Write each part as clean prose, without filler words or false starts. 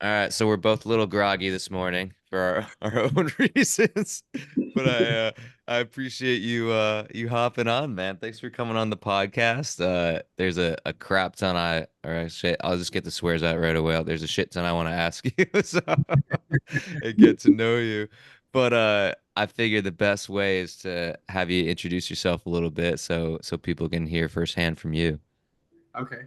All right, so we're both a little groggy this morning for our own reasons, but I appreciate you hopping on, man. Thanks for coming on the podcast. There's a crap ton shit. I'll just get the swears out right away. There's a shit ton I want to ask you, so and get to know you. But I figure the best way is to have you introduce yourself a little bit, so people can hear firsthand from you. Okay.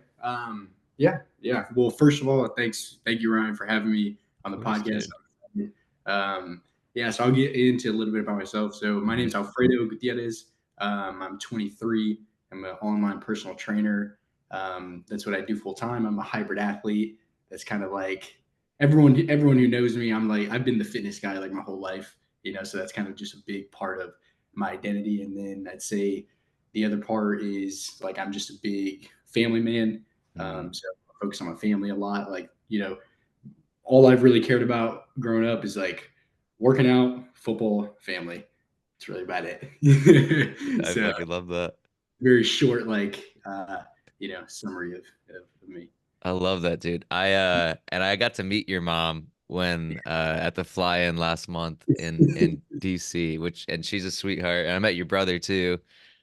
Yeah. Well, first of all, thank you, Ryan, for having me on Of the course, podcast. dude. Yeah, so I'll get into a little bit about myself. So my Hmm. name's Alfredo Gutierrez. I'm 23. I'm an online personal trainer. That's what I do full time. I'm a hybrid athlete. That's kind of like everyone who knows me. I'm like I've been the fitness guy like my whole life. So that's kind of just a big part of my identity. And then I'd say the other part is like I'm just a big family man. Hmm. So I focus on my family a lot. Like, all I've really cared about growing up is like working out, football, family. It's really about it. I So fucking love that. very short, summary of me. I love that, dude. I got to meet your mom when at the fly-in last month in DC, which and she's a sweetheart. And I met your brother too.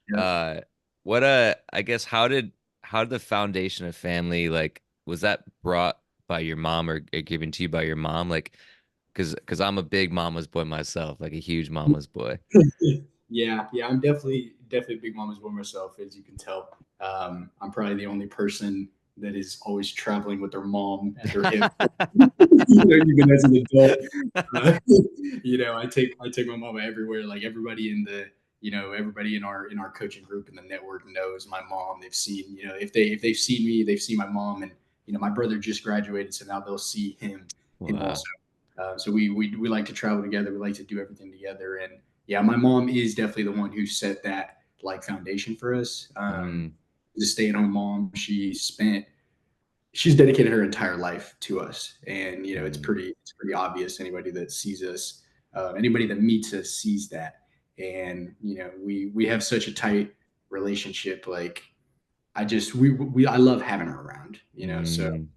Yep. Uh what I guess how did the foundation of family like was that brought by your mom or given to you by your mom? Like because I'm a big mama's boy myself, like a huge mama's boy. Yeah. I'm definitely a big mama's boy myself, as you can tell. I'm probably the only person that is always traveling with their mom at their hip. Even as an adult, uh, I take my mom everywhere. Like everybody in our coaching group and the network knows my mom. They've seen, if they've seen me, they've seen my mom, and my brother just graduated, so now they'll see him also. Wow. So we like to travel together. We like to do everything together, and yeah, my mom is definitely the one who set that like foundation for us. Mm, The stay at home mom, she's dedicated her entire life to us, and it's mm, pretty obvious. Anybody that sees us, anybody that meets us sees that, and we have such a tight relationship. Like I love having her around. So mm,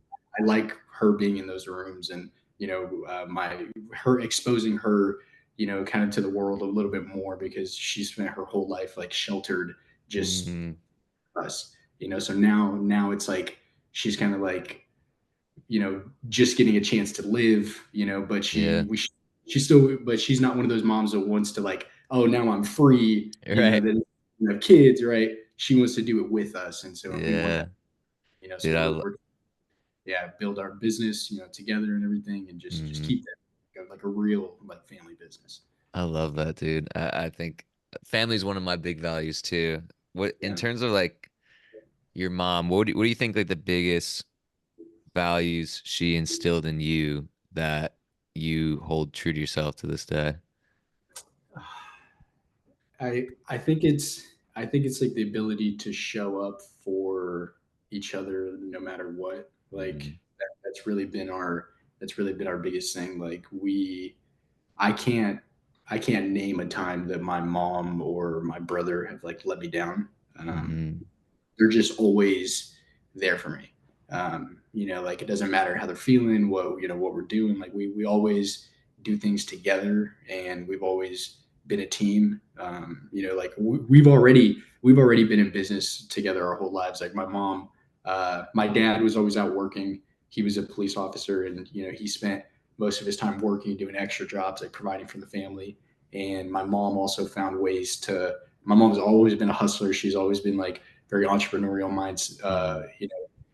I like her being in those rooms, and my her exposing her, kind of to the world a little bit more, because she spent her whole life like sheltered, just mm, us. So now it's like she's kind of like, just getting a chance to live, but yeah. she still, but she's not one of those moms that wants to like, oh, now I'm free, Right. that have kids, right? She wants to do it with us, and so we want that, Yeah. so Dude, we're yeah, build our business, together and everything, and just mhm. keep that like a real like family business. I love that, dude. I think family is one of my big values too. What in Yeah. terms of like your mom, what do you think like the biggest values she instilled in you that you hold true to yourself to this day? I think it's like the ability to show up for each other no matter what. Like Mm, that's really been our biggest thing. Like I can't I can't name a time that my mom or my brother have like let me down. Um, mm, they're just always there for me. Like it doesn't matter how they're feeling, what we're doing. Like we always do things together, and we've always been a team. Like we've already been in business together our whole lives. Like my dad was always out working. He was a police officer, and he spent most of his time working, doing extra jobs, like providing for the family. And my mom also found ways to. My mom's always been a hustler. She's always been like very entrepreneurial minds. mm,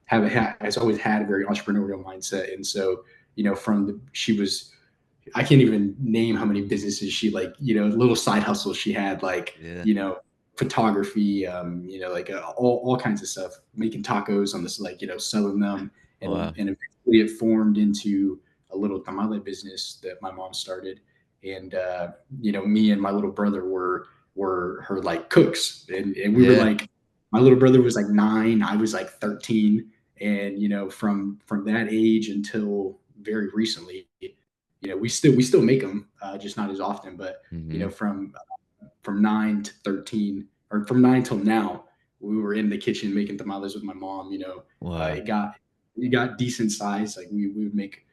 Has always had a very entrepreneurial mindset, and so she was. I can't even name how many businesses she like. Little side hustles she had, like yeah. photography, like all kinds of stuff, making tacos on this, like selling them, Wow. and eventually it formed into a little tamale business that my mom started, and me and my little brother were her like cooks, and we were Yeah. like, my little brother was like 9, I was like 13, and from that age until very recently, we still make them, just not as often, but Hmm. from 9 to 13, or from 9 till now, we were in the kitchen making tamales with my mom. Wow. It got decent size. Like we would make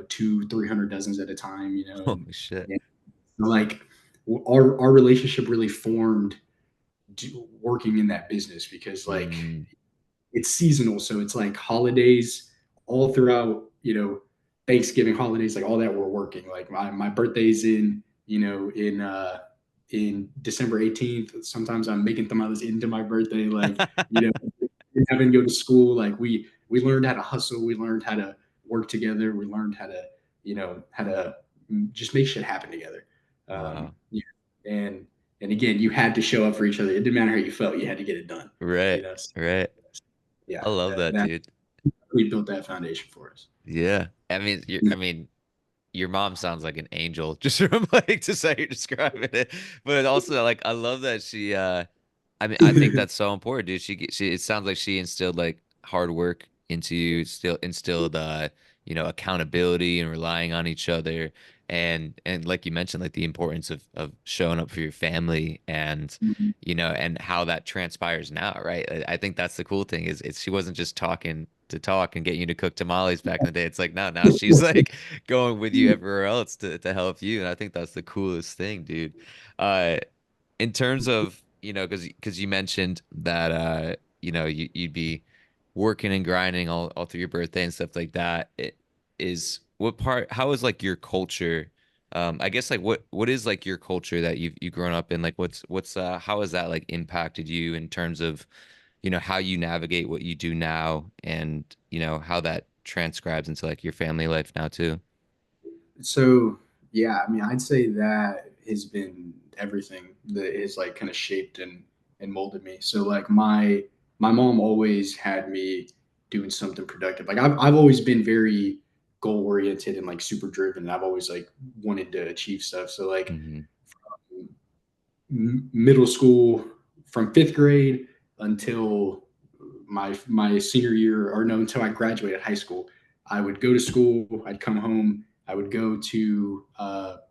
two, 300 dozens at a time, Holy shit. and like our relationship really formed working in that business because like Mm. it's seasonal. So it's like holidays all throughout, Thanksgiving holidays, like all that we're working. Like my birthday's in December 18th. Sometimes I'm making tamales into my birthday. Like, having to go to school. Like we learned how to hustle. We learned how to work together. We learned how to just make shit happen together. Wow. Yeah. And and again, you had to show up for each other. It didn't matter how you felt. You had to get it done. Right. You know. Right. Yeah. I love That that, that dude. we built that foundation for us. Yeah. I mean, your mom sounds like an angel, just from like just how you're describing it. But also, like, I love that I mean, I think that's so important, dude. It sounds like she instilled like hard work into you, still instilled, accountability and relying on each other. And like you mentioned, like the importance of showing up for your family and how that transpires now, right? I think that's the cool thing is she wasn't just talking to talk and get you to cook tamales back in the day. It's like now she's like going with you everywhere else to help you. And I think that's the coolest thing, dude. Uh, in terms of because you mentioned that you'd be working and grinding all through your birthday and stuff like that. It is what part how is like your culture, I guess, like what is like your culture that you've grown up in, like what's how has that like impacted you in terms of how you navigate what you do now and how that transcribes into like your family life now too. So yeah, I mean, I'd say that has been everything that is like kind of shaped and molded me. So like my mom always had me doing something productive. Like I've always been very goal oriented and like super driven. And I've always like wanted to achieve stuff. So like Hmm. middle school from fifth grade until my senior year, or no, until I graduated high school. I would go to school, I'd come home, I would go to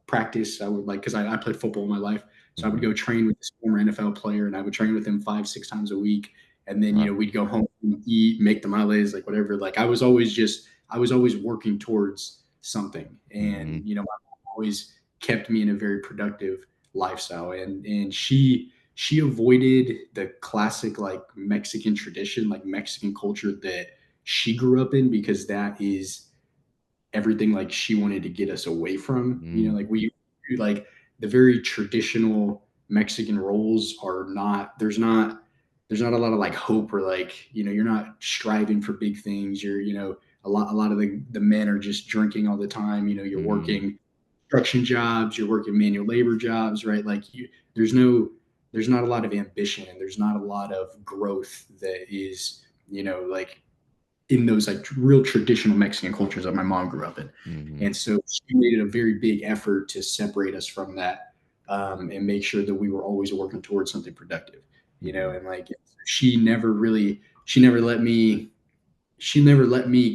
practice. I would like because I played football in my life, so I would Hmm. go train with this former NFL player, and I would train with him 5 6 times a week. And then Wow. we'd go home, eat, make tamales, like whatever. Like I was always working towards something, and Hmm. my mom always kept me in a very productive lifestyle, and she avoided the classic like Mexican tradition, like Mexican culture that she grew up in, because that is everything like she wanted to get us away from. Mm. Like we like the very traditional Mexican roles are not there's not a lot of like hope, or like you're not striving for big things. You're a lot of the men are just drinking all the time. You're Mm. working construction jobs, you're working manual labor jobs, right? Like there's no there's not a lot of ambition, and there's not a lot of growth that is like in those like real traditional Mexican cultures that my mom grew up in. Hmm. And so she made a very big effort to separate us from that, and make sure that we were always working towards something productive, Hmm. and like she never let me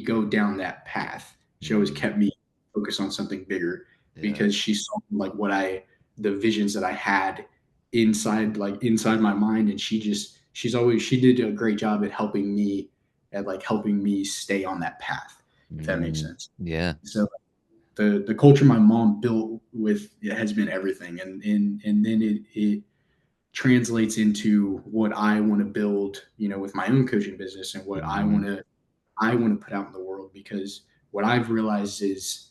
go down that path. She always Mm. kept me focused on something bigger, Yeah. because she saw like the visions that I had inside my mind. And she did a great job at helping me stay on that path, if that makes Mm. sense. Yeah. So the culture my mom built with it has been everything. And then it translates into what I want to build, with my own coaching business, and what I want Mm. to I want to put out in the world. Because what I've realized is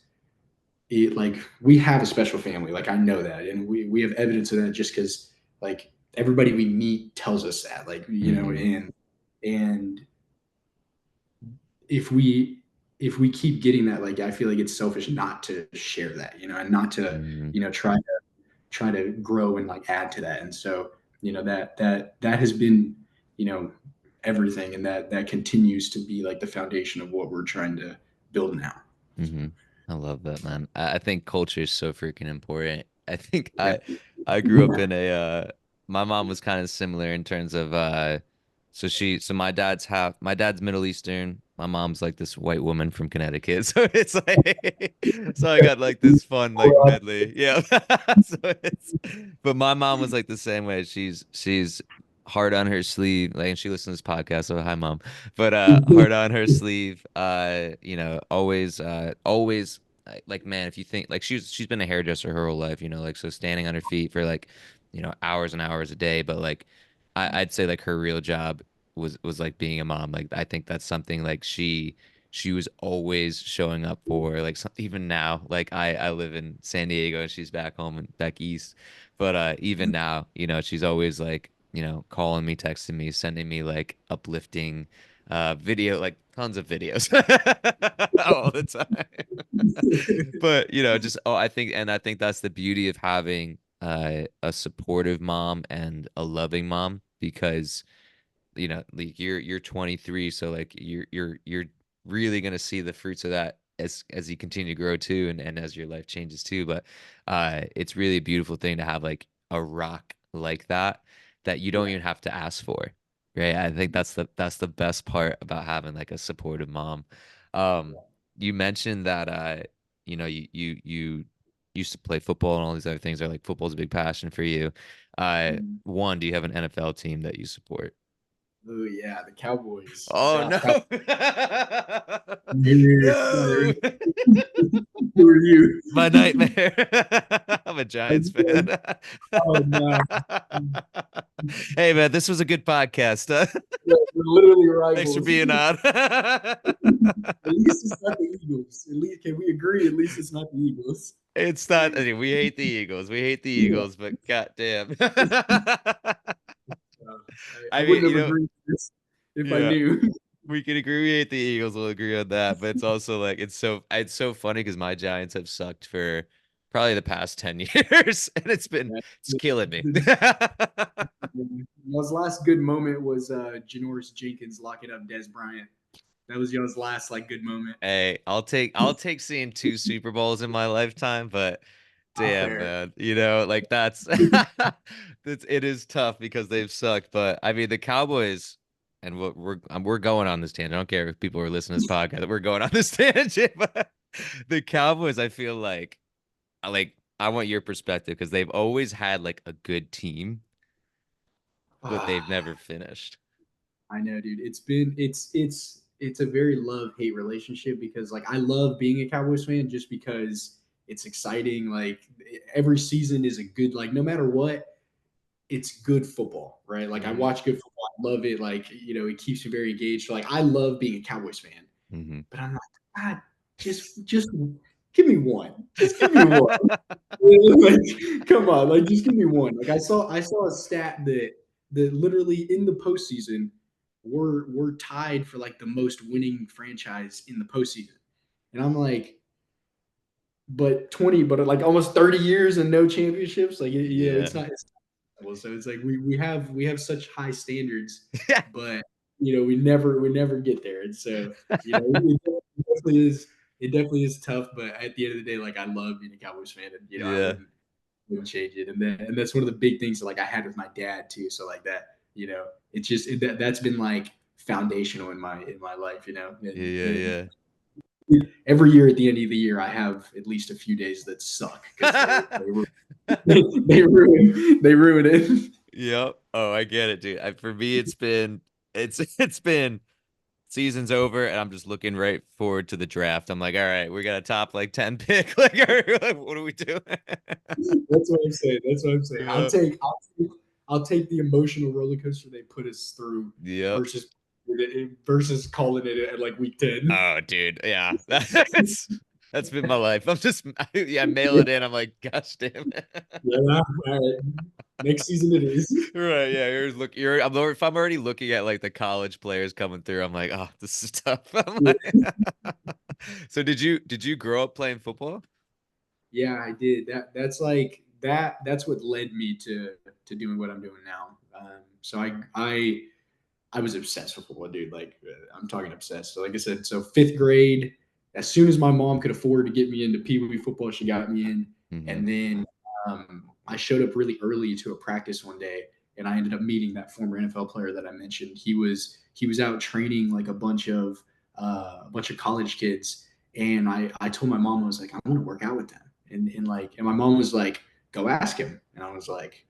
it like we have a special family. Like I know that, and we have evidence of that just because like everybody we meet tells us that. Like Hmm. and if we keep getting that, like I feel like it's selfish not to share that, and not to Hmm. try to grow and like add to that. And so that has been you know everything, and that continues to be like the foundation of what we're trying to build now. Hmm. I love that, man. I think culture is so freaking important. I think Yeah. I grew up in a my mom was kind of similar in terms of so my dad's Middle Eastern. My mom's like this white woman from Connecticut. So it's like so I got like this fun like medley. Yeah. So it's but my mom was like the same way. She's heart on her sleeve, like, and she listens to this podcast, so hi mom. But heart on her sleeve, always like, man, if you think like she's been a hairdresser her whole life, like, so standing on her feet for like, hours and hours a day, but like I'd say like her real job was like being a mom. Like I think that's something like she was always showing up for, like, even now, like I live in San Diego and she's back home and back east, but even now, she's always like, calling me, texting me, sending me like uplifting video, like tons of videos all the time. But just, I think that's the beauty of having a supportive mom and a loving mom, because like you're 23, so like you're really gonna see the fruits of that as you continue to grow too, and as your life changes too. But it's really a beautiful thing to have like a rock like that you don't Yeah. even have to ask for, right? I think that's the best part about having like a supportive mom. Um, you mentioned that you used to play football and all these other things, or like football's a big passion for you. Mm. One, do you have an NFL team that you support? Oh yeah, the Cowboys, the Oh Dallas no. Cowboys. Yeah, No. who are you? My nightmare. I'm a Giants fan. Oh no, Hey man, this was a good podcast. we're literally Thanks for rivals. being on. At least it's not the Eagles. At least can we agree? At least it's not the Eagles. It's not, I mean, we hate the Eagles. We hate the Yeah. Eagles, but goddamn. I I mean, wouldn't have agreed to this if I yeah. knew. We can agree we hate the Eagles. We'll agree on that. But it's also like it's so funny because my Giants have sucked for probably the past 10 years, and Yeah. it's killing me. Y'all's last good moment was Janoris Jenkins locking up Des Bryant. That was y'all's last like good moment. Hey, I'll take seeing two Super Bowls in my lifetime, but Not damn, fair. man, like that's it is tough because they've sucked. But I mean, the Cowboys, and we're going on this tangent. I don't care if people are listening to this podcast. We're going on this tangent, but the Cowboys, I feel like I want your perspective because they've always had like a good team, but they've never finished. I know, dude. It's a very love hate relationship because like I love being a Cowboys fan just because it's exciting. Like every season is a good like no matter what, it's good football, right? Like I Hmm. watch good football. I love it. Like it keeps me very engaged. Like I love being a Cowboys fan, Hmm. but I'm like, God, just give me one. Just give me one. Like, come on, like just give me one. Like I saw a stat that literally in the postseason we're tied for like the most winning franchise in the postseason. And I'm like, but like almost 30 years and no championships. Like it's Yeah. not it's well, so it's like we have such high standards, Yeah. but we never get there. And so, it definitely is tough, but at the end of the day, like I love being a Cowboys fan and I Yeah. wouldn't change it. And that's one of the big things that like I had with my dad too. So like that, it's just that's been like foundational in my life, Yeah. and Yeah. every year at the end of the year I have at least a few days that suck because Yeah. they ruin it. Yep. Oh, I get it, dude. For me, it's been season's over, and I'm just looking right forward to the draft. I'm like, all right, we got a top like 10 pick. Like, what are we doing? That's what I'm saying. That's what I'm saying. I'll Yep. take I'll take I'll take the emotional roller coaster they put us through Yep. versus versus calling it at like week 10. Oh, dude. Yeah. That's been my life. Yeah, mail Yeah, it in. I'm like, gosh damn it. yeah. All right. Next season it is. Right. Yeah. If I'm already looking at like the college players coming through, I'm like, oh, this is tough. I'm Yeah, like, so did you grow up playing football? yeah, I did. That's what led me to doing what I'm doing now. So I was obsessed with football, dude. Like I'm talking obsessed. So like I said, so fifth grade, as soon as my mom could afford to get me into Pee Wee football, she got me in. Hmm. And then I showed up really early to a practice one day, and I ended up meeting that former NFL player that I mentioned. He was out training like a bunch of college kids, and I told my mom I was like I want to work out with them, and my mom was like go ask him, and I was like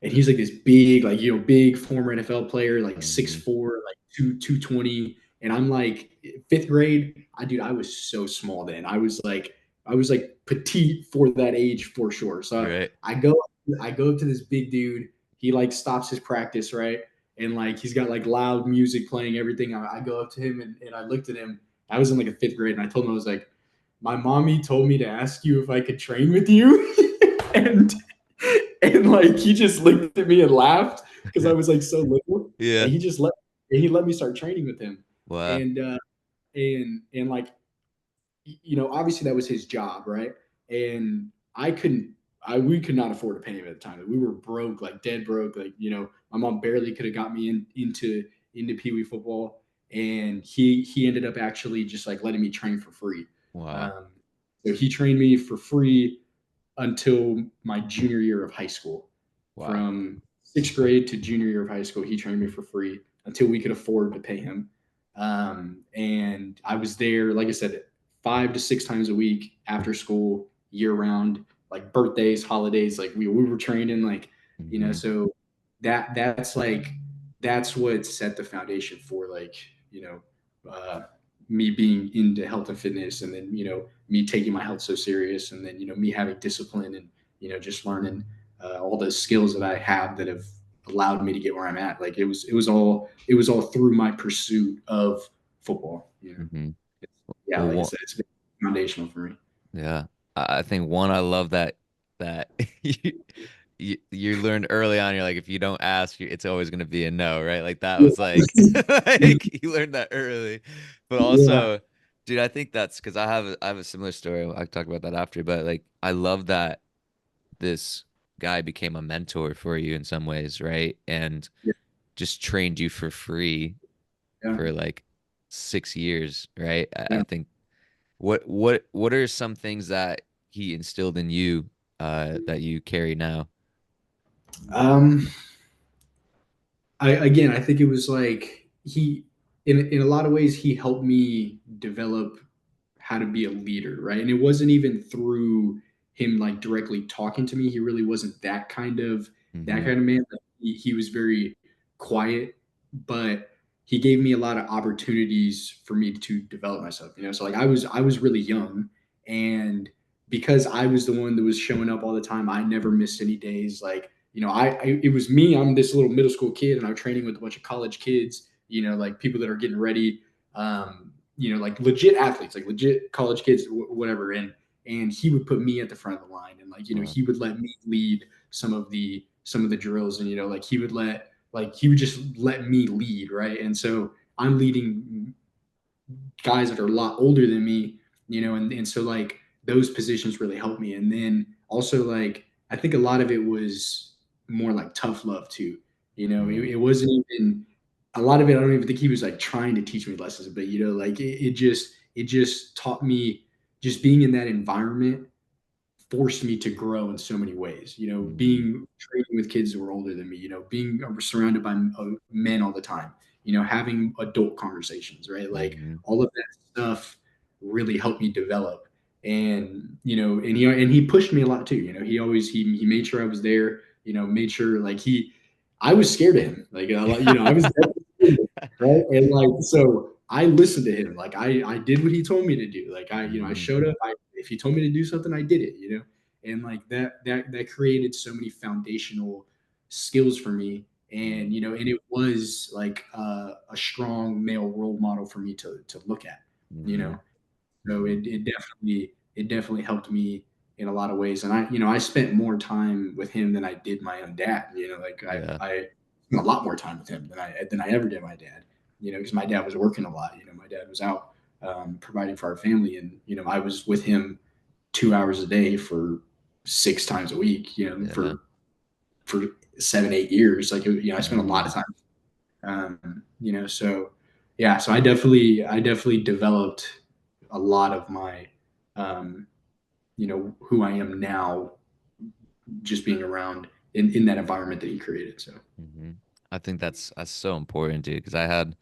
and he's like this big, like big former NFL player, like six Hmm. four, like 220, and I'm like fifth grade. I was so small then. I was like petite for that age for sure. So Right. I go up to this big dude. He like stops his practice, right? And like he's got like loud music playing, everything. I go up to him and I looked at him. I was in like a fifth grade, and I told him, I was like, my mommy told me to ask you if I could train with you. and and like he just looked at me and laughed because I was like so little, and Yeah. he let me start training with him, Wow. and like obviously that was his job, right? And I couldn't, we could not afford to pay him at the time. We were broke, like dead broke. Like my mom barely could have got me into Pee Wee football, and he ended up actually just like letting me train for free. Wow. Um, so he trained me for free until my junior year of high school. Wow. From sixth grade to junior year of high school, he trained me for free until we could afford to pay him. And I was there, like I said, 5 to 6 times a week after school, year round, like birthdays, holidays. Like we were training, like Hmm. so that's what set the foundation for like me being into health and fitness, and then me taking my health so serious, and then me having discipline, and just learning all the skills that I have that have allowed me to get where I'm at. Like it was all through my pursuit of football. Hmm. Yeah, Well, like I one, said, it's been foundational for me. yeah. I think one, I love that you, you learned early on. You're like, if you don't ask, it's always going to be a no, right? Like that Yeah, was like, like you learned that early. But yeah, also, dude, I think that's because I have a similar story. I can talk about that after. But like, I love that this guy became a mentor for you in some ways, right? And yeah, just trained you for free yeah, for like 6 years, right? I yeah. think what are some things that he instilled in you that you carry now? Um, I think it was like in a lot of ways, he helped me develop how to be a leader, right? And it wasn't even through him like directly talking to me. He really wasn't that Hmm. kind of man. Like, he was very quiet, but he gave me a lot of opportunities for me to develop myself. So like I was really young, and because I was the one that was showing up all the time, I never missed any days. Like it was me. I'm this little middle school kid, and I'm training with a bunch of college kids. Like people that are getting ready. Like legit athletes, like legit college kids, whatever. And he would put me at the front of the line, and like Wow. he would let me lead some of the drills, and like he would just let me lead, right? And so I'm leading guys that are a lot older than me, and so like those positions really helped me. And then also like I think a lot of it was more like tough love too. It Mm, wasn't even a lot of it. I don't even think he was like trying to teach me lessons, but like it just taught me, just being in that environment forced me to grow in so many ways. mhm, Being training with kids who were older than me. Being surrounded by men all the time. Having adult conversations, right? Like mhm, all of that stuff really helped me develop. And and he pushed me a lot too. He always he made sure I was there. Made sure like I was scared of him. Like I was definitely scared of him, right? And like so I listened to him. Like I did what he told me to do. Like I mhm, showed up. If he told me to do something, I did it. And like that created so many foundational skills for me. And mhm, and it was like a strong male role model for me to look at. You mhm, know, so mhm. it definitely helped me in a lot of ways. And I spent more time with him than I did my own dad. Like Yeah, I spent a lot more time with him than I ever did my dad. Because my dad was working a lot. My dad was out providing for our family, and I was with him 2 hours a day for 6 times a week. yeah. For 7 8 years. Like I spent a lot Mhm, of time. So yeah, so I definitely developed a lot of my um, who I am now, just being around in that environment that he created. So mhm. I think that's so important, dude, because I had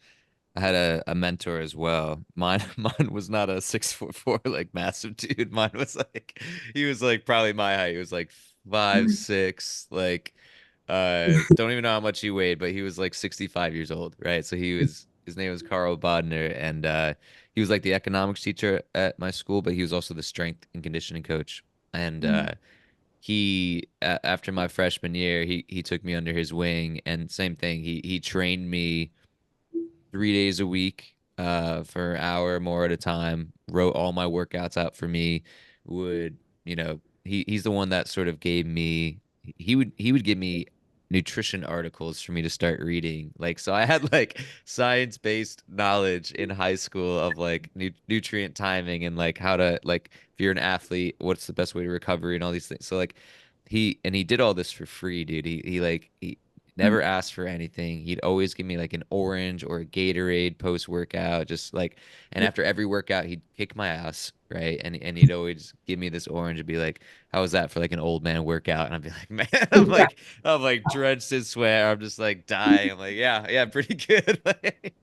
a mentor as well. Mine mine was not a 6'4" like massive dude. Mine was like he was like probably my height. He was like 5'6", like Don't even know how much he weighed, but he was like 65 years old, right? So his name was Carl Bodner, and he was like the economics teacher at my school, but he was also the strength and conditioning coach. And Mm, after my freshman year, he took me under his wing, and same thing. He trained me 3 days a week for an hour more at a time, wrote all my workouts out for me, would, he's the one that sort of gave me he would give me nutrition articles for me to start reading. Like so I had like science-based knowledge in high school of like nutrient timing and like how to like if you're an athlete, what's the best way to recovery and all these things. So like he did all this for free, dude. He never asked for anything. He'd always give me like an orange or a Gatorade post workout, just like, and after every workout, he'd kick my ass, right? And he'd always give me this orange and be like, "How was that for like an old man workout?" And I'd be like, "Man, I'm like drenched in sweat. I'm just like dying." I'm like, "Yeah, yeah, pretty good." Like,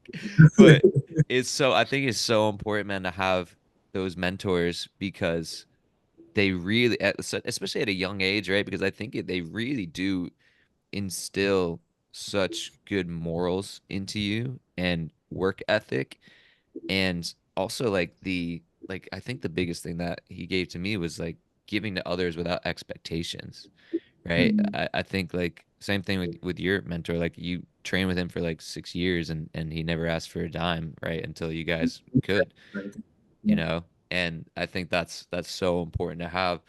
but I think it's so important, man, to have those mentors because they really, especially at a young age, right? Because I think they really do instill such good morals into you and work ethic and also like I think the biggest thing that he gave to me was like giving to others without expectations, right? mm, I think like same thing with your mentor, like you trained with him for like 6 years and he never asked for a dime, right? Until you guys could, right. you Yeah. know? And I think that's so important to have.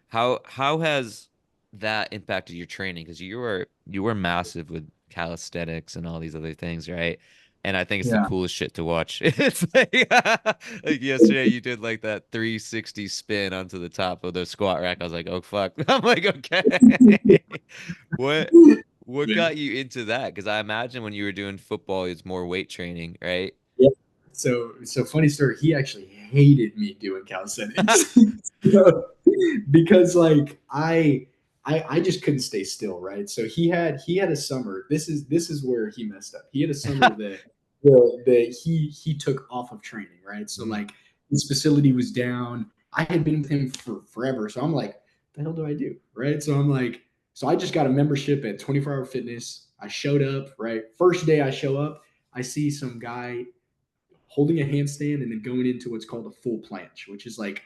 How has that impacted your training? Because you were massive with calisthenics and all these other things, right? And I think it's the Yeah. coolest shit to watch. It's like yesterday you did like that 360 spin onto the top of the squat rack. I was like, oh fuck. I'm like, okay. What what Man. got you into that? Because I imagine when you were doing football, it's more weight training, right? Yeah. So funny story. He actually hated me doing calisthenics. So, because like I just couldn't stay still, right? So he had a summer. This is where he messed up. He had a summer that he took off of training, right? So Mm, like his facility was down. I had been with him for forever, so I'm like, the hell do I do, right? So I'm like, so I just got a membership at 24 Hour Fitness. I showed up, right? First day I show up, I see some guy holding a handstand and then going into what's called a full planche, which is like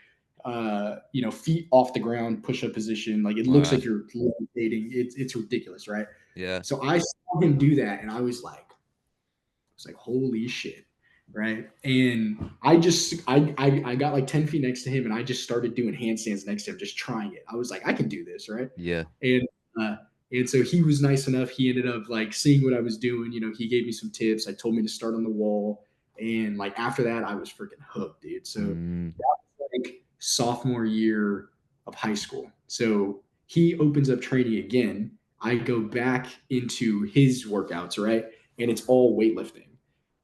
feet off the ground, push up position. Like it looks wow. like you're levitating. It's ridiculous, right? Yeah. So I saw him do that, and I was like, holy shit, right? And I got like 10 feet next to him, and I just started doing handstands next to him, just trying it. I was like, I can do this, right? Yeah. And uh, and so he was nice enough. He ended up like seeing what I was doing. He gave me some tips. I told me to start on the wall, and like after that, I was freaking hooked, dude. So Mm, that was like sophomore year of high school. So he opens up training again. I go back into his workouts, right? And it's all weightlifting.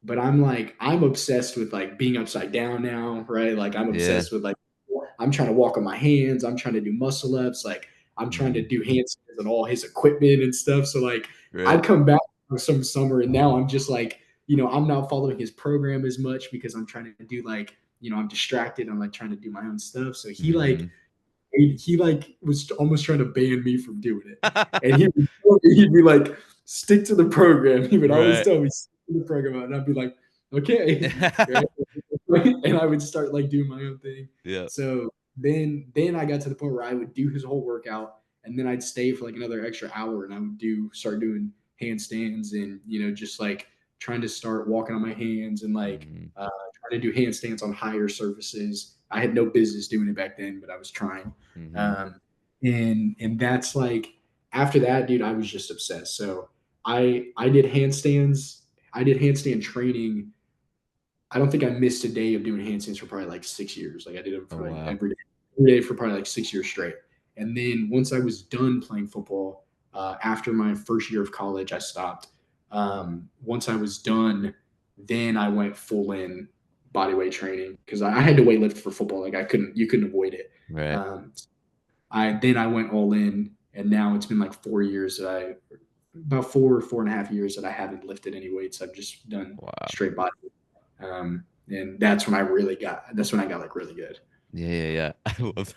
But I'm obsessed with like being upside down now, right? Like I'm yeah. obsessed with like I'm trying to walk on my hands, I'm trying to do muscle ups, like I'm trying to Mm, do handstands and all his equipment and stuff. So like I right. come back from some summer and now I'm just like, I'm not following his program as much because I'm trying to do like, I'm distracted. I'm like trying to do my own stuff. So Hmm. he like was almost trying to ban me from doing it. And he'd be like, stick to the program. He would always Right. tell me, stick to the program. And I'd be like, okay. Right? And I would start like doing my own thing. Yeah. So then I got to the point where I would do his whole workout and then I'd stay for like another extra hour and I would start doing handstands and just like trying to start walking on my hands and like Hmm. trying to do handstands on higher surfaces. I had no business doing it back then, but I was trying. Hmm. Um, and that's like after that, dude, I was just obsessed. So I did handstands. I did handstand training. I don't think I missed a day of doing handstands for probably like 6 years. Like I did them Oh for like wow. every day for probably like 6 years straight. And then once I was done playing football, after my first year of college, I stopped. Once I was done, then I went full in body weight training because I had to weight lift for football. Like you couldn't avoid it. Right. Um, I went all in, and now it's been like 4 years about 4.5 years that I haven't lifted any weights. I've just done Wow. straight body, and that's when I got like really good. Yeah, yeah, yeah.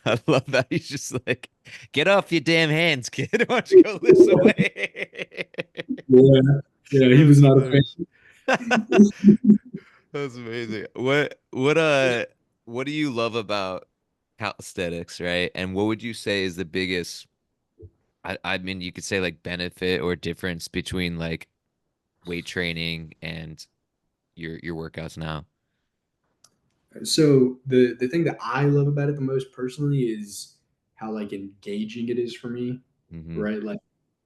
I love that. He's just like, get off your damn hands, kid. Why don't you go lift some weight? Yeah, yeah, he That's was not a hilarious. fan. That's amazing. What do you love about calisthenics, right? And what would you say is the biggest, I mean, you could say like benefit or difference between like weight training and your workouts now? So the thing that I love about it the most personally is how like engaging it is for me, Mm-hmm. right? Like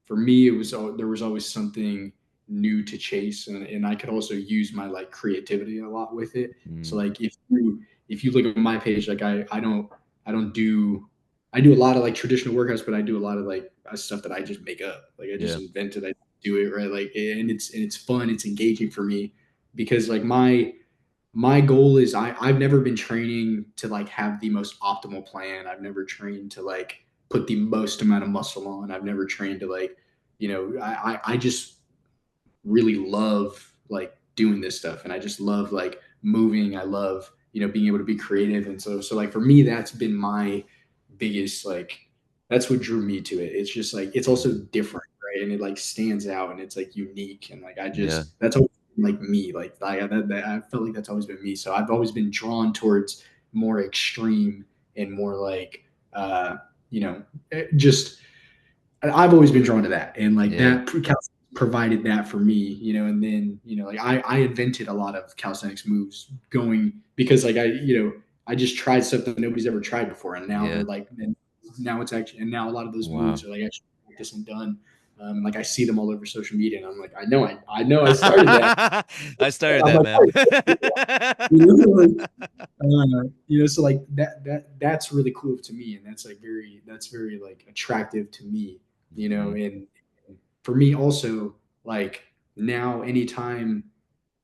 for me, there was always something new to chase, and I could also use my like creativity a lot with it. So Mm, like if you look at my page, like I don't do I do a lot of like traditional workouts, but I do a lot of like stuff that I just make up. Like I just yeah. invented, I do it right. Like and it's fun, it's engaging for me because like my goal is I've never been training to like have the most optimal plan. I've never trained to like put the most amount of muscle on. I've never trained to like, I just really love like doing this stuff and I just love like moving. I love, being able to be creative. And so like for me, that's been my biggest like that's what drew me to it. It's just like it's also Mm, different, right? And it like stands out and it's like unique and like yeah. that's always been, like me. Like I felt like that's always been me. So I've always been drawn towards more extreme and more like you know just I've always been drawn to that, and like Yeah. that provided that for me, and then like I invented a lot of calisthenics moves going because like I just tried stuff that nobody's ever tried before, and now they're Yeah. like, and now it's actually, and now a lot of those Wow. moves are like actually practiced and done. Like I see them all over social media, and I'm like, I know I started that. I started I'm that, like, man. like, so like that's really cool to me, and that's very like attractive to me, Hmm. and for me also like now anytime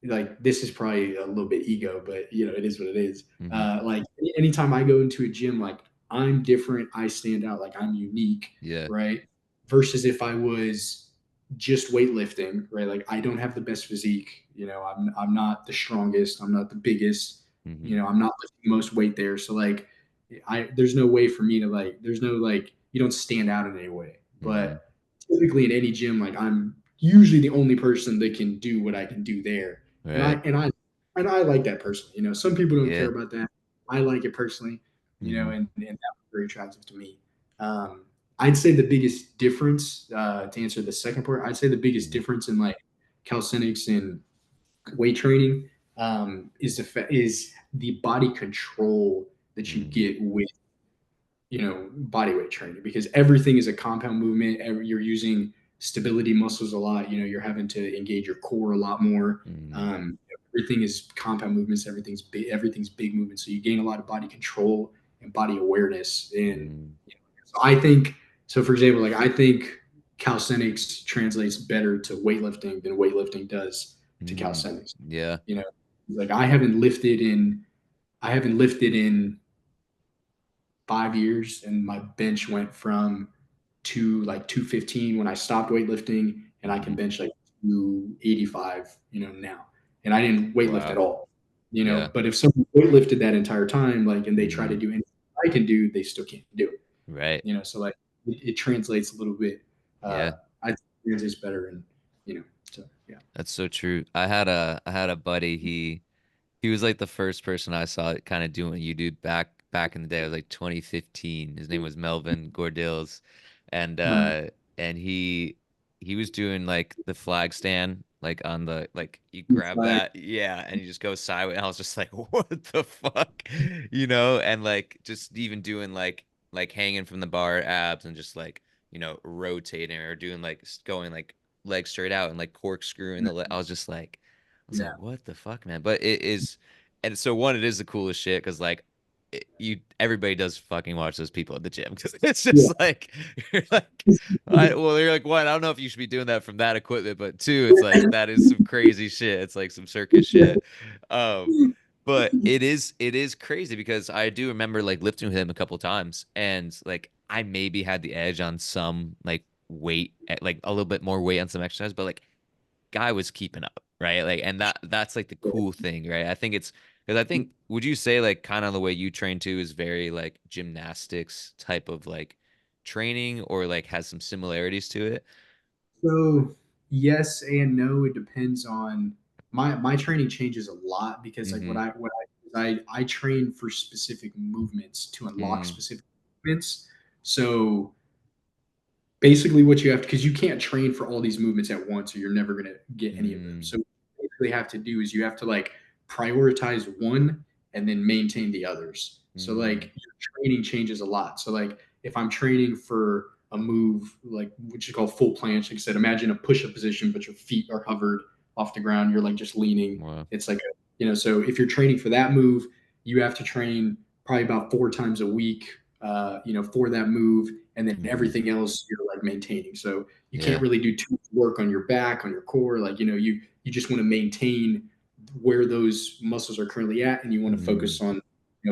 like this is probably a little bit ego, but it is what it is. Hmm. Like anytime I go into a gym, like I'm different, I stand out, like I'm unique, Yeah. right? Versus if I was just weightlifting, right? Like I don't have the best physique, I'm not the strongest, I'm not the biggest, Hmm. I'm not lifting the most weight there. So like there's no way for me to like there's no like you don't stand out in any way. Hmm. But typically in any gym, like I'm usually the only person that can do what I can do there and I Right. and I and I like that personally. Some people don't care Yeah. about that. I like it personally. Hmm. And that was very attractive to me. Um, I'd say the biggest difference to answer the second part. I'd say the biggest Hmm. difference in like calisthenics and weight training is the body control that you Hmm. get with body weight training because everything is a compound movement. You're using stability muscles a lot. You're having to engage your core a lot more. Hmm. Um, Everything is compound movements. Everything's big movements. So you gain a lot of body control and body awareness. And Hmm. so I think so. For example, like I think calisthenics translates better to weightlifting than weightlifting does to Hmm. calisthenics. Yeah. You know, like I haven't lifted in 5 years, and my bench went from to like 215 when I stopped weightlifting, and I can Hmm. bench like 285, now. And I didn't weightlift Wow. at all, Yeah. But if someone weightlifted that entire time, like, and they try to Hmm. do anything I can do, they still can't do it, Right. So like it translates a little bit. Yeah. I think it translates better, and so yeah. That's so true. I had a buddy, he was like the first person I saw kind of doing what you do back in the day. It was like 2015. His name was Melvin Gordills, and Uh, uh and he was doing like the flag stand, like on the like you grab like, that, yeah, and you just go sideways. And I was just like, what the fuck, you know? And like just even doing like hanging from the bar abs and just like rotating or doing like going like legs straight out and like corkscrewing the leg. I was just like. I was like, yeah, what the fuck, man? But it is, and so one, it is the coolest shit because like everybody does fucking watch those people at the gym because it's yeah, just like you're like, well, you're like, one, I don't know if you should be doing that from that equipment, but two, it's like that is some crazy shit. It's like some circus shit. Um, but it is crazy because I do remember like lifting with him a couple times and like I maybe had the edge on some like weight, like a little bit more weight on some exercise, but like guy was keeping up, right? Like, and that's like the cool thing, right? I think it's Because I think, would you say like kind of the way you train too is very like gymnastics type of like training, or like has some similarities to it? So yes and no. It depends on my training changes a lot because like Mm-hmm. I train for specific movements to unlock Mm, specific movements. So basically what you have to, because you can't train for all these movements at once or you're never going to get any of them. mm, So what you basically have to do is you have to like prioritize one and then maintain the others. So mm, like your training changes a lot. So like if I'm training for a move like which is called full planche, like I said, imagine a push-up position but your feet are hovered off the ground, you're like just leaning. wow. It's like a, so if you're training for that move, you have to train probably about 4 times a week, for that move, and then Mm-hmm. everything else you're like maintaining. So you can't Yeah. really do too much work on your back, on your core. Like, you just want to maintain where those muscles are currently at, and you want to Mm, focus on,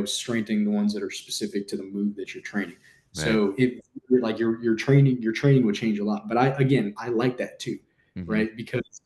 strengthening the ones that are specific to the move that you're training. right. So if like your training would change a lot. But I like that too, Mm-hmm. right? Because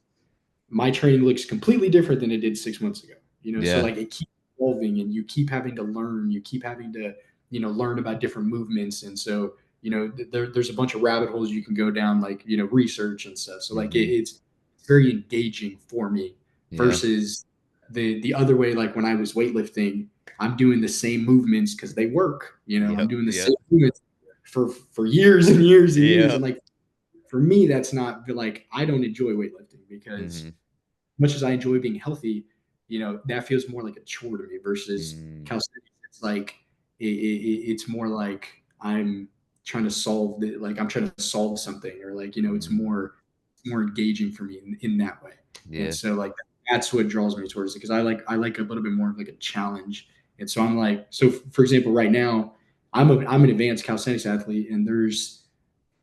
my training looks completely different than it did 6 months ago. So Yeah. like it keeps evolving, and you keep having to learn. You keep having to learn about different movements, and so there's a bunch of rabbit holes you can go down, like research and stuff. So like Mm-hmm. it's very engaging for me Yeah. versus the other way. Like when I was weightlifting, I'm doing the same movements because they work. I'm Yep. doing the Yep. same movements for years and years and years, and Yep. like for me, that's not like I don't enjoy weightlifting Mm-hmm. because much as I enjoy being healthy, that feels more like a chore to me versus Mm, calisthenics. It's like it's more like I'm trying to like I'm trying to solve something, or like it's mm, more engaging for me in that way. And yeah. so like that's what draws me towards it because I like a little bit more of like a challenge. And so I'm like, so for example, right now I'm an advanced calisthenics athlete, and there's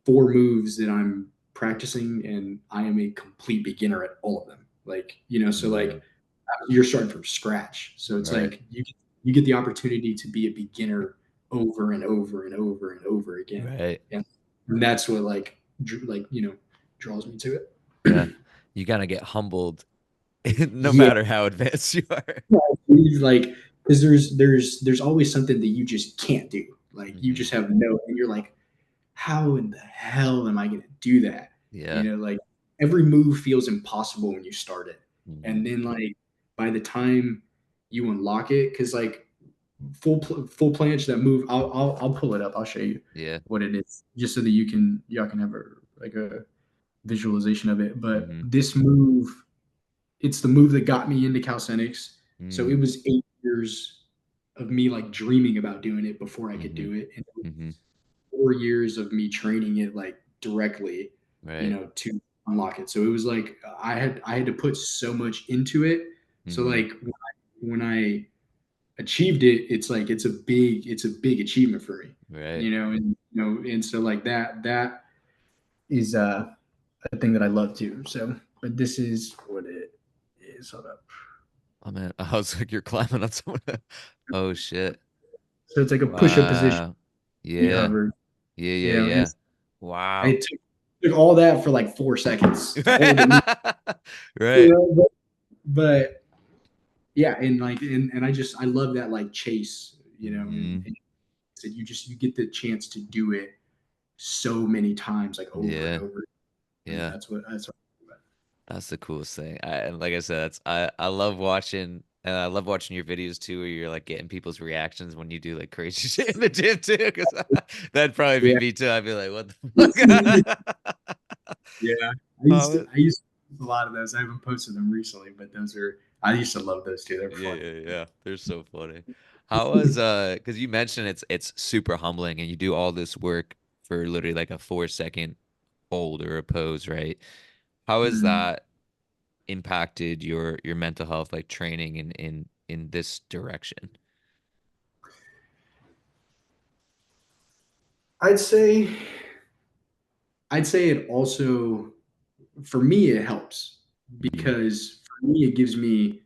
4 moves that I'm practicing, and I am a complete beginner at all of them. Like, so Mm, like you're starting from scratch. So it's right. like you get the opportunity to be a beginner over and over and over and over again. Right. And that's what like draws me to Yeah. it. You gotta get humbled no Yeah. matter how advanced you are. He's like, because there's always something that you just can't do. Like you Hmm. just have no, and you're like, how in the hell am I going to do that? Yeah. Like every move feels impossible when you start it. Hmm. And then like by the time you unlock it, because like full planche, that move, I'll pull it up. I'll show you Yeah. what it is, just so that y'all can have a visualization of it. But Hmm. this move, it's the move that got me into calisthenics. So it Mm, was 8 years of me like dreaming about doing it before I could hmm. do it, and Hmm. 4 years of me training it like directly, Right. to unlock it. So it was like I had to put so much into it. So Hmm. like when I achieved it, it's like it's a big achievement for me, Right. and so like that is a thing that I love too. So, but this is what it is. Hold up. Oh man, I was like, you're climbing on someone. Oh shit. So it's like a push-up position, Wow. feet Yeah. hovered, Yeah. Yeah. and Yeah. Wow. it took all that for like 4 seconds to hold it. Right. But yeah, and like and I love that like chase, Hmm. and so you get the chance to do it so many times, like over and Yeah. over. And Yeah. that's what That's the coolest thing. And like I said, I love watching, and I love watching your videos too, where you're like getting people's reactions when you do like crazy shit in the gym too, because that'd probably be yeah. me too. I'd be like, what the fuck? Yeah. Oh, I used to post a lot of those. I haven't posted them recently, but I used to love those too. They're yeah, fun. yeah, yeah. They're so funny. How was because you mentioned it's super humbling and you do all this work for literally like a 4 second hold or a pose, right? How has Mm. that impacted your mental health, like training in this direction? I'd say I'd say it also, for me, it helps Mm, because for me it gives me,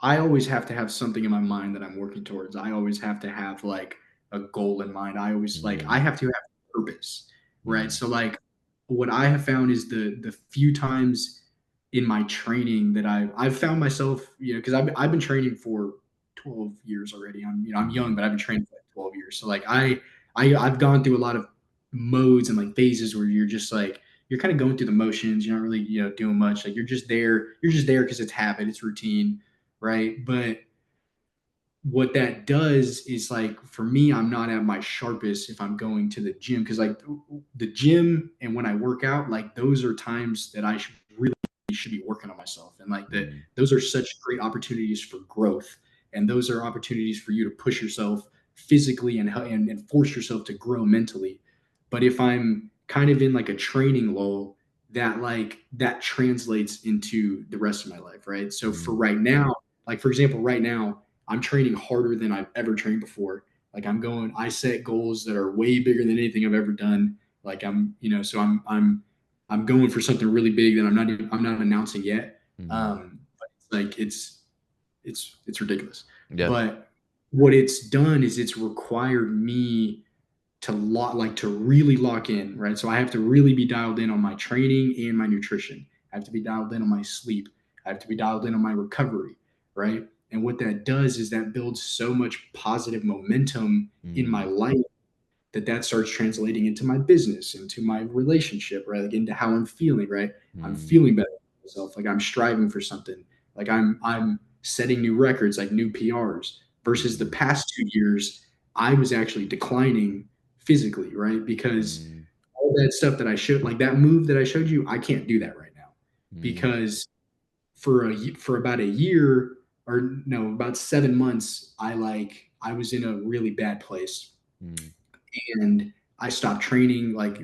I always have to have something in my mind that I'm working towards. I always have to have like a goal in mind. I always like mm, I have to have purpose, right? mm, So like what I have found is the few times in my training that I've found myself, because I've been training for 12 years already. I'm young, Mm-hmm. but I've been training for like 12 years. So like I've gone through a lot of modes and like phases where you're just like you're kind of going through the motions. You're not really doing much. Like you're just there. You're just there because it's habit, it's routine, right? But what that does is like for me, I'm not at my sharpest if I'm going to the gym because like the gym and when I work out, like those are times that I should be working on myself and like that Mm-hmm. those are such great opportunities for growth and those are opportunities for you to push yourself physically and force yourself to grow mentally. But if I'm kind of in like a training lull, that translates into the rest of my life, right? So for right now, like for example, right now I'm training harder than I've ever trained before. Like I set goals that are way bigger than anything I've ever done. Like so I'm going for something really big that I'm not announcing yet. Mm-hmm. But it's like it's ridiculous. Yeah. But what it's done is it's required me to really lock in, right? So I have to really be dialed in on my training and my nutrition. I have to be dialed in on my sleep. I have to be dialed in on my recovery, right? And what that does is that builds so much positive momentum in my Mm-hmm. life that starts translating into my business, into my relationship, right? Like into how I'm feeling, right? I'm Mm-hmm. feeling better about myself, like I'm striving for something, like I'm setting new records, like new PRs. Versus the Mm-hmm. past 2 years, I was actually declining physically, right? Because all that stuff that I showed, like that move that I showed you, I can't do that right now Mm-hmm. because for about a year or no, about 7 months, I was in a really bad place and I stopped training. Like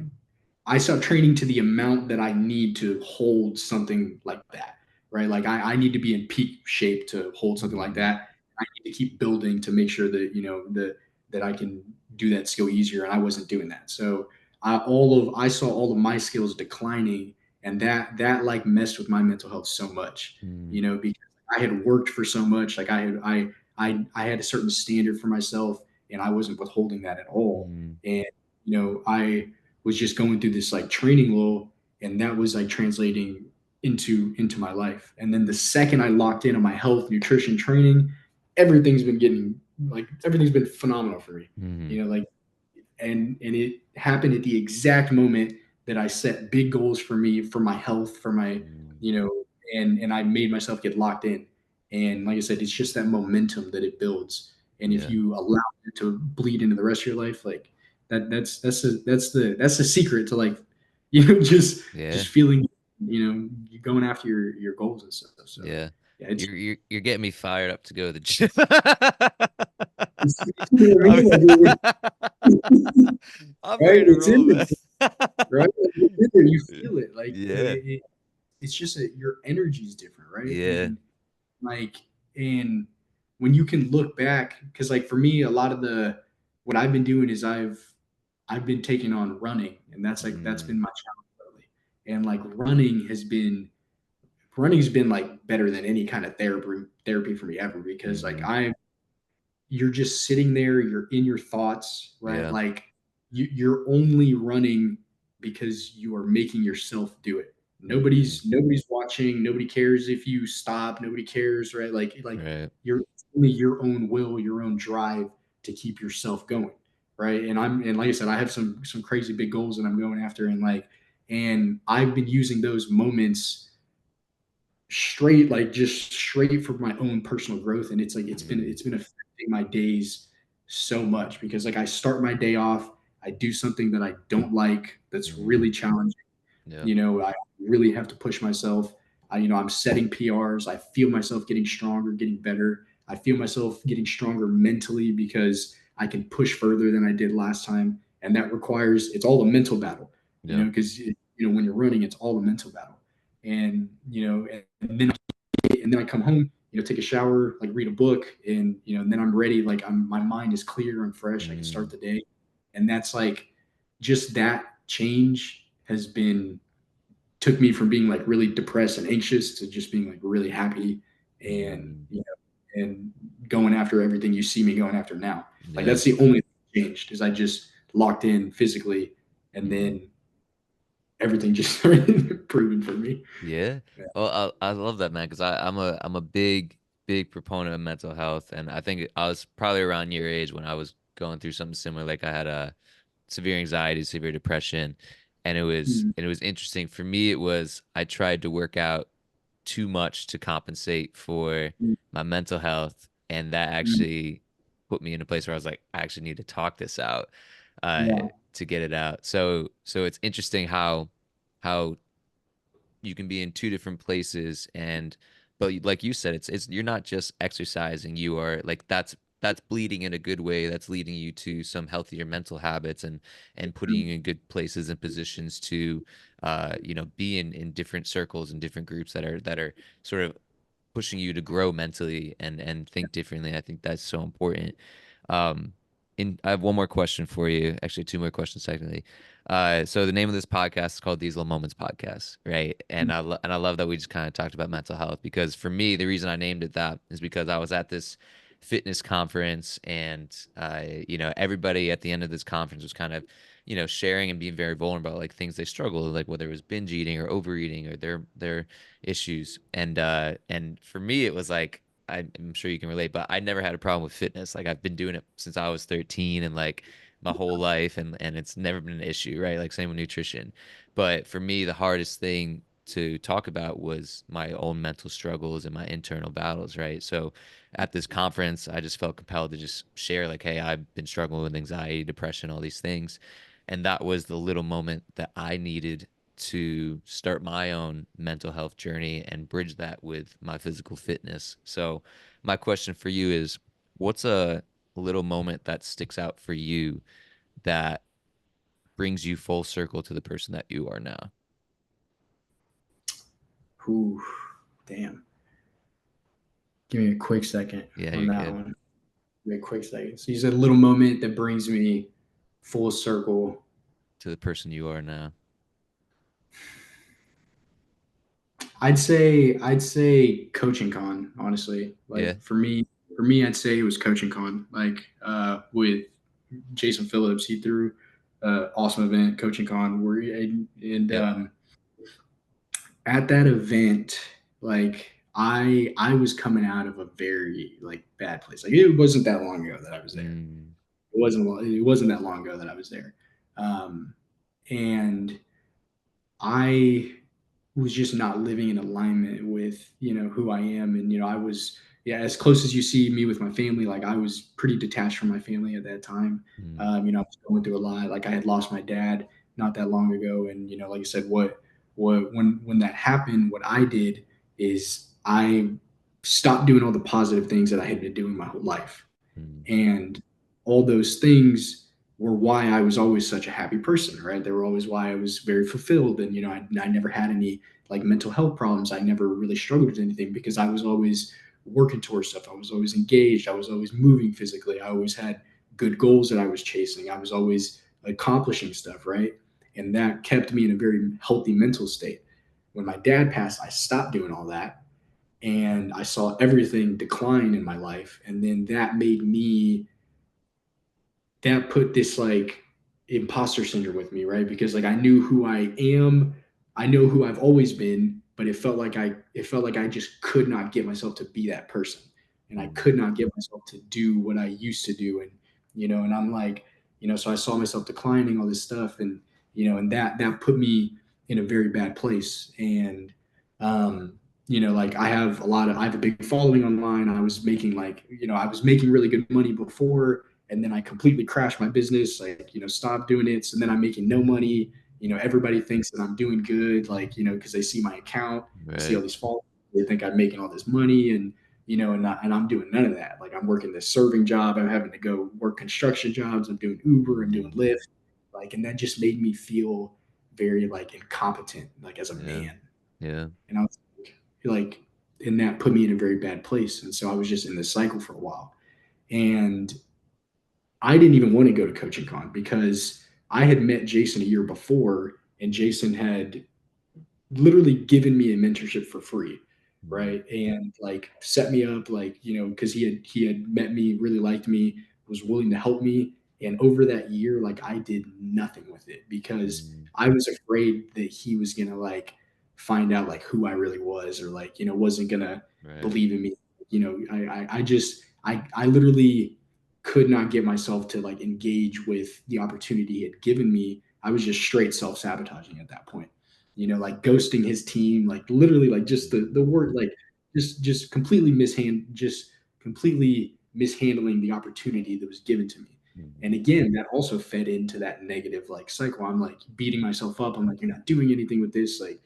I stopped training to the amount that I need to hold something like that, right? Like I need to be in peak shape to hold something like Mm-hmm. that. I need to keep building to make sure that that I can do that skill easier, and I wasn't doing that. So I saw all of my skills declining, and that like messed with my mental health so much, Mm-hmm. because I had worked for so much. Like I had a certain standard for myself, and I wasn't withholding that at all. Mm-hmm. And I was just going through this like training lull, and that was like translating into my life. And then the second I locked in on my health, nutrition, training, everything's been phenomenal for me. Mm-hmm. Like and it happened at the exact moment that I set big goals for me, for my health, for my, Mm-hmm. you know, and I made myself get locked in. And like I said, it's just that momentum that it builds. And if Yeah. you allow it to bleed into the rest of your life, like that's the secret to like, Yeah. just feeling, you're going after your goals and stuff. So Yeah. yeah, it's, You're getting me fired up to go to the gym. you know what I I'm, mean? Like, I'm right? ready to It's in roll, man. there, right? Like, it's in there. You feel it. Like, Yeah. it's just your energy is different, right? Yeah. Like, and when you can look back, because like for me, a lot of what I've been doing is I've been taking on running, and that's Mm, been my challenge lately. And like running's been like better than any kind of therapy for me ever because like mm-hmm. you're just sitting there, you're in your thoughts, right? Yeah. Like you're only running because you are making yourself do it. Mm, Nobody's watching, nobody cares if you stop, nobody cares, right? Like right. you're only your own will, your own drive to keep yourself going, right? And like I said, I have some crazy big goals that I'm going after, and I've been using those moments just straight for my own personal growth, and it's like Mm, it's been affecting my days so much because like I start my day off, I do something that I don't like that's mm, really challenging. yeah. I really have to push myself. I'm setting PRs. I feel myself getting stronger, getting better. I feel myself getting stronger mentally because I can push further than I did last time, and that requires it's all a mental battle. Yeah. Because when you're running, it's all a mental battle, and and then I come home, take a shower, like read a book, and then I'm ready. Like my mind is clear and fresh. I can start Mm, the day, and that's like just that change has been took me from being like really depressed and anxious to just being like really happy and mm, and going after everything you see me going after now. Like yeah. that's the only thing that changed is I just locked in physically, and Mm, then everything just started improving for me. yeah. Yeah. Oh, I love that, man, because I'm a big big proponent of mental health, and I think I was probably around your age when I was going through something similar. Like I had a severe anxiety, severe depression, and Mm, it was interesting for me. It was I tried to work out too much to compensate for mm, my mental health, and that mm. actually put me in a place where I was like, I actually need to talk this out, uh, Yeah. to get it out. So it's interesting how you can be in two different places, and but like you said, it's you're not just exercising, you are like that's bleeding in a good way, that's leading you to some healthier mental habits, and putting Mm, you in good places and positions to be in different circles and different groups that are sort of pushing you to grow mentally and think differently. I think that's so important. Um, I have one more question for you. Actually, two more questions technically. So the name of this podcast is called These Little Moments Podcast, right? mm, And I love that we just kind of talked about mental health, because for me, the reason I named it that is because I was at this fitness conference, and everybody at the end of this conference was kind of sharing and being very vulnerable about like things they struggle with, like whether it was binge eating or overeating or their issues. And for me, it was like, I'm sure you can relate, but I never had a problem with fitness. Like I've been doing it since I was 13, and like my whole life, and it's never been an issue, right? Like same with nutrition. But for me, the hardest thing to talk about was my own mental struggles and my internal battles, right? So at this conference, I just felt compelled to just share like, hey, I've been struggling with anxiety, depression, all these things. And that was the little moment that I needed to start my own mental health journey and bridge that with my physical fitness. So, my question for you is, what's a little moment that sticks out for you that brings you full circle to the person that you are now? Ooh, damn. Give me a quick second Yeah, on you're that good. one. Give me a quick second. So you said a little moment that brings me full circle. To the person you are now. I'd say coaching con, honestly. Yeah. Like for me, I'd say it was coaching con. Like with Jason Phillips, he threw awesome event, coaching con, where and Yep. at that event, like I was coming out of a very like bad place. Like it wasn't that long ago that I was there. Mm, It wasn't that long ago that I was there. Um, and I was just not living in alignment with who I am, and I was, yeah, as close as you see me with my family. Like I was pretty detached from my family at that time. mm, I was going through a lot. Like I had lost my dad not that long ago, and like I said, what when that happened, what I did is I stopped doing all the positive things that I had been doing my whole life, mm, and all those things were why I was always such a happy person, right? They were always why I was very fulfilled. And, I never had any like mental health problems. I never really struggled with anything because I was always working towards stuff. I was always engaged. I was always moving physically. I always had good goals that I was chasing. I was always accomplishing stuff, right? And that kept me in a very healthy mental state. When my dad passed, I stopped doing all that and I saw everything decline in my life. And then that put this like imposter syndrome with me, right? Because like I knew who I am, I know who I've always been, but it felt like I just could not get myself to be that person. And I mm, could not get myself to do what I used to do. And I'm like, so I saw myself declining all this stuff and that put me in a very bad place. And like I have a big following online. I was making really good money before, and then I completely crashed my business, like, stopped doing it. So then I'm making no money. Everybody thinks that I'm doing good, like, because they see my account, they see all right. these followers, they think I'm making all this money, and I'm doing none of that. Like, I'm working this serving job, I'm having to go work construction jobs, I'm doing Uber, I'm doing Mm, Lyft, like, and that just made me feel very like incompetent, like as a yeah. man. Yeah. And I was like, and that put me in a very bad place. And so I was just in this cycle for a while. And I didn't even want to go to Coaching Con because I had met Jason a year before, and Jason had literally given me a mentorship for free, Mm, right? And like set me up, like because he had met me, really liked me, was willing to help me. And over that year, like I did nothing with it because mm, I was afraid that he was gonna like find out like who I really was, or like wasn't gonna right. believe in me. I literally could not get myself to like engage with the opportunity he had given me. I was just straight self-sabotaging at that point. Like ghosting his team, like literally like just the Mhm. word like just completely mishandling the opportunity that was given to me. And Mhm. again, that also fed into that negative like cycle. I'm like beating myself up. I'm like, you're not doing anything with this. Like,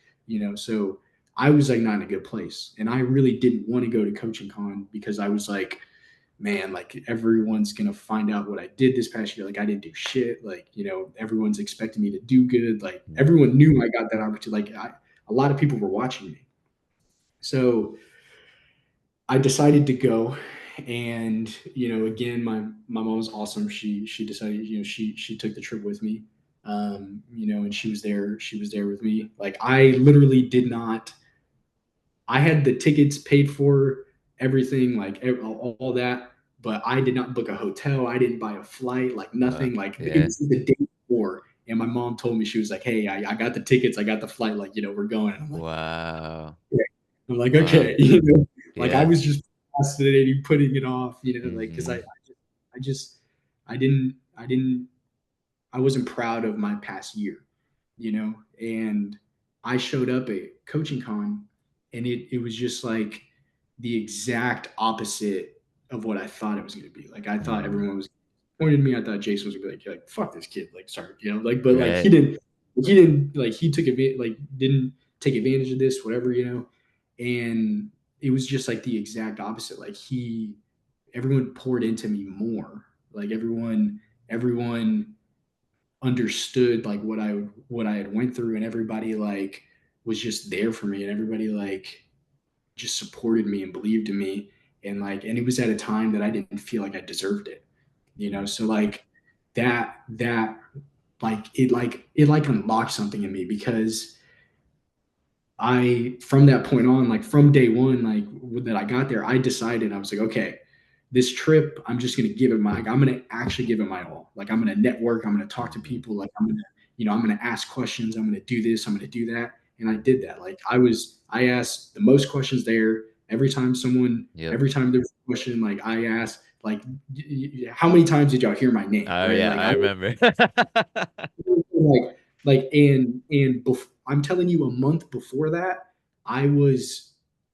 so I was like not in a good place. And I really didn't want to go to coaching con because I was like, man, like everyone's gonna find out what I did this past year. Like I didn't do shit. Like, everyone's expecting me to do good. Like Mhm. everyone knew I got that opportunity. A lot of people were watching me. So I decided to go, and again, my mom was awesome. She decided, she took the trip with me, and she was there. She was there with me. Like I literally did not. I had the tickets paid for, everything, like all that, but I did not book a hotel. I didn't buy a flight, like nothing. Like it Yeah. was the day before, and my mom told me, she was like, "Hey, I got the tickets. I got the flight. Like we're going." And I'm like, Wow. yeah. I'm like, Wow. okay, like I Yeah. was just procrastinating, putting it off, like because Mhm. I just I didn't I wasn't proud of my past year, and I showed up at coaching con, and it was just like the exact opposite of what I thought it was going to be. Like I thought Mhm. everyone was pointed at me. I thought Jason was gonna be like fuck this kid, like sorry, but like Right. he didn't like he took advantage, like didn't take advantage of this, whatever, and it was just like the exact opposite. Like everyone poured into me more. Like everyone understood like what I had went through, and everybody like was just there for me, and everybody like just supported me and believed in me, and it was at a time that I didn't feel like I deserved it. Mhm. So like that like it unlocked something in me, because I from that point on, like from day one, like that I got there, I decided, I was like, okay, this trip, I'm just gonna give it my like, I'm gonna actually give it my all. Like I'm gonna network, I'm gonna talk to Mhm. people, like I'm gonna ask questions, I'm gonna do this, I'm gonna do that. And I did Mhm. that. Like I asked the most questions there. Yep. Every time there was a question, like I asked, like, how many times did y'all hear my name? Oh Right? yeah, Like I remember. like I'm telling you, a month before that, I was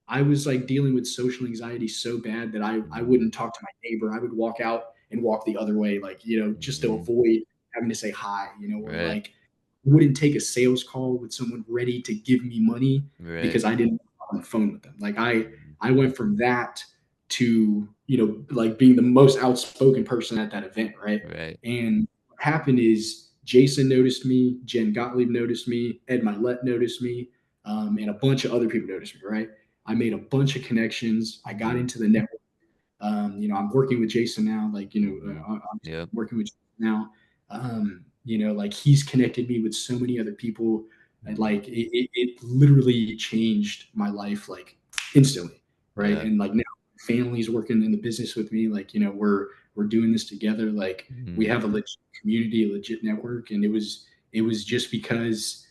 I was like dealing with social anxiety so bad that I Mhm. wouldn't talk to my neighbor. I would walk out and walk the other way, like just to Mhm. avoid having to say hi, or Right. like wouldn't take a sales call with someone ready to give me money Right. because I didn't want on the phone with them. Like Mhm. I went from that to like being the most outspoken person at that event, right? Right. And what happened is Jason noticed me, Jen Gottlieb noticed me, Ed Milet noticed me, and a bunch of other people noticed me. Right, I made a bunch of connections. I got Mhm. into the network. I'm working with Jason now. Like Mhm. I'm Yep. working with Jason now. Like he's connected me with so many other people. And Mhm. like it literally changed my life like instantly. Right, Yeah. and like now family's working in the business with me. Like we're doing this together. Like we Mhm. have a legit community, a legit network, and it was just because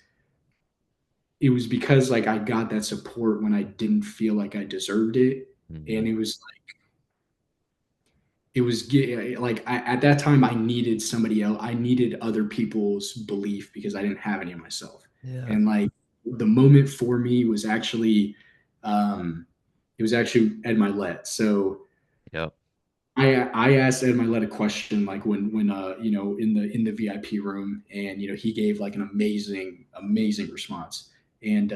like I got that support when I didn't feel like I deserved it, and Mhm. at that time I needed somebody else. I needed other people's belief because I didn't have any of myself, Yeah. and like the moment for me was actually, um, it was actually Ed Milet. So Yep. I asked Ed Milet a question like when in the VIP room, and he gave like an amazing response. And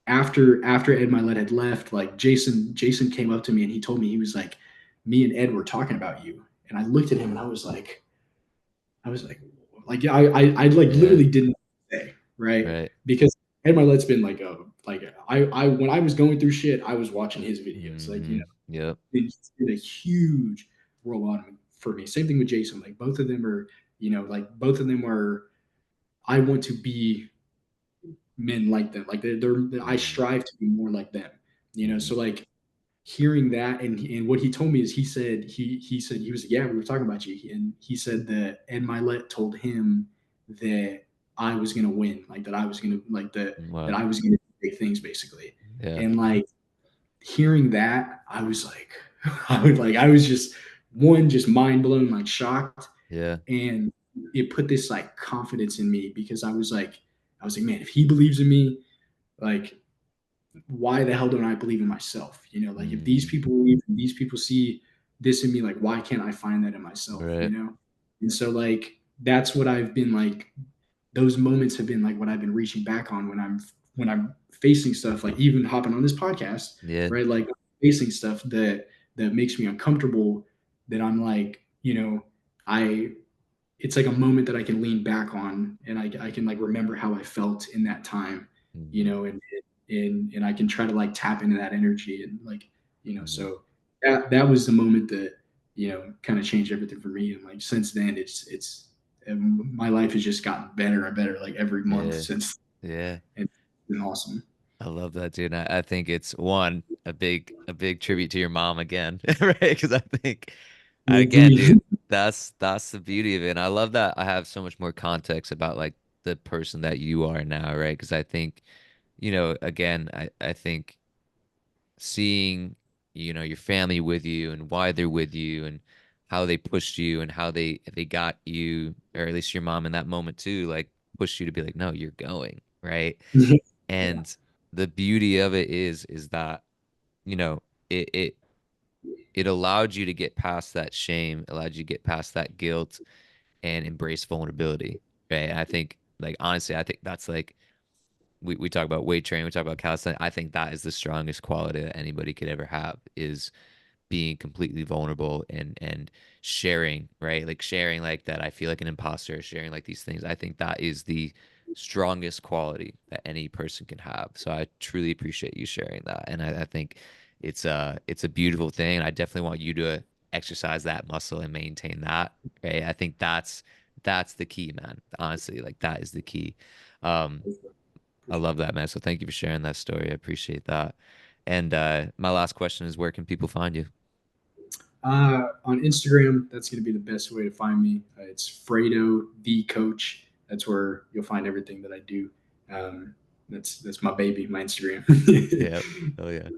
after Ed Milet had left, like Jason came up to me and he told me, he was like, "Me and Ed were talking about you." And I looked at him and I was like yeah, I like Yeah. literally didn't say, right, Right. because Ed Milet's been like I when I was going through shit, I was watching his videos, like Mhm. Yep. it's been a huge role on for me. Same thing with Jason. Like both of them are, both of them are. I want to be men like them. Like I Mhm. strive to be more like them. Mhm. So like hearing that, and what he told me is he said he was, yeah, we were talking about you, and he said that Ed Milet told him that I was gonna win, like that I was gonna like that Wow. I was gonna do big things basically, Yeah. and like hearing that, I was like, I was just one, just mind blown, like shocked, Yeah. and it put this like confidence in me because I was like, man, if he believes in me, like, why the hell don't I believe in myself? You know, like if these Mm, people believe, these people see this in me, like, why can't I find that in myself? You right. know, and so like that's what I've been like. Those moments have been like what I've been reaching back on when I'm facing stuff, like even hopping on this podcast, Yeah. right? Like facing stuff that makes me uncomfortable. That I'm like, you know, I it's like a moment that I can lean back on and I can like remember how I felt in that time, you Hmm. know, and I can try to like tap into that energy and like, you know, Hmm. so that was the moment that, you know, kind of changed everything for me. And like since then it's my life has just gotten better and better like every month Yeah. since. Yeah. And it's been awesome. I love that, dude. I think it's one a big tribute to your mom again, right? Because I think again, Indeed. dude, that's the beauty of it. And I love that I have so much more context about like the person that you are now, right? Because I think, again, I think seeing, your family with you and why they're with you and how they pushed you and how they got you, or at least your mom in that moment too, like pushed you to be like, no, you're going, right? Yeah. And the beauty of it is that, you know, it it it allowed you to get past that shame, allowed you to get past that guilt and embrace vulnerability. Right. I think like honestly, I think that's like we talk about weight training, we talk about calisthenics. I think that is the strongest quality that anybody could ever have is being completely vulnerable and sharing, right? Like sharing like that I feel like an imposter, sharing like these things. I think that is the strongest quality that any person can have. So I truly appreciate you sharing that. And I think it's a beautiful thing. I definitely want you to exercise that muscle and maintain that. Right. I think that's the key, man. Honestly, like that is the key. Um, I love that, man. So thank you for sharing that story. I appreciate that. And my last question is, where can people find you? On Instagram, that's going to be the best way to find me. It's Fredo the Coach. That's where you'll find everything that I do. Um, that's my baby, my Instagram. Yeah. Oh yeah.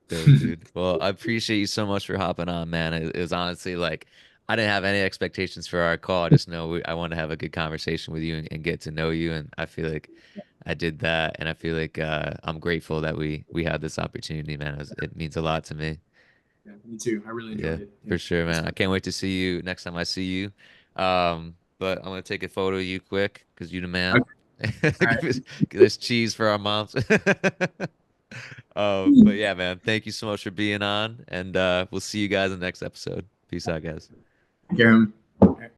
Dope, dude. Well, I appreciate you so much for hopping on, man. It was honestly like I didn't have any expectations for our call. I just know I want to have a good conversation with you and get to know you. And I feel like I did that, and I feel like I'm grateful that we had this opportunity, man. It means a lot to me. Yeah, me too. I really Yeah, enjoyed it. for And sure, thanks man. I for can't wait to see you next time I see you. But I'm gonna take a photo of you quick because you the okay, man. all Give us, give us cheese for our moms. But right. yeah, man, thank you so much for being on, and we'll see you guys in the next episode. Peace out, guys. Take care,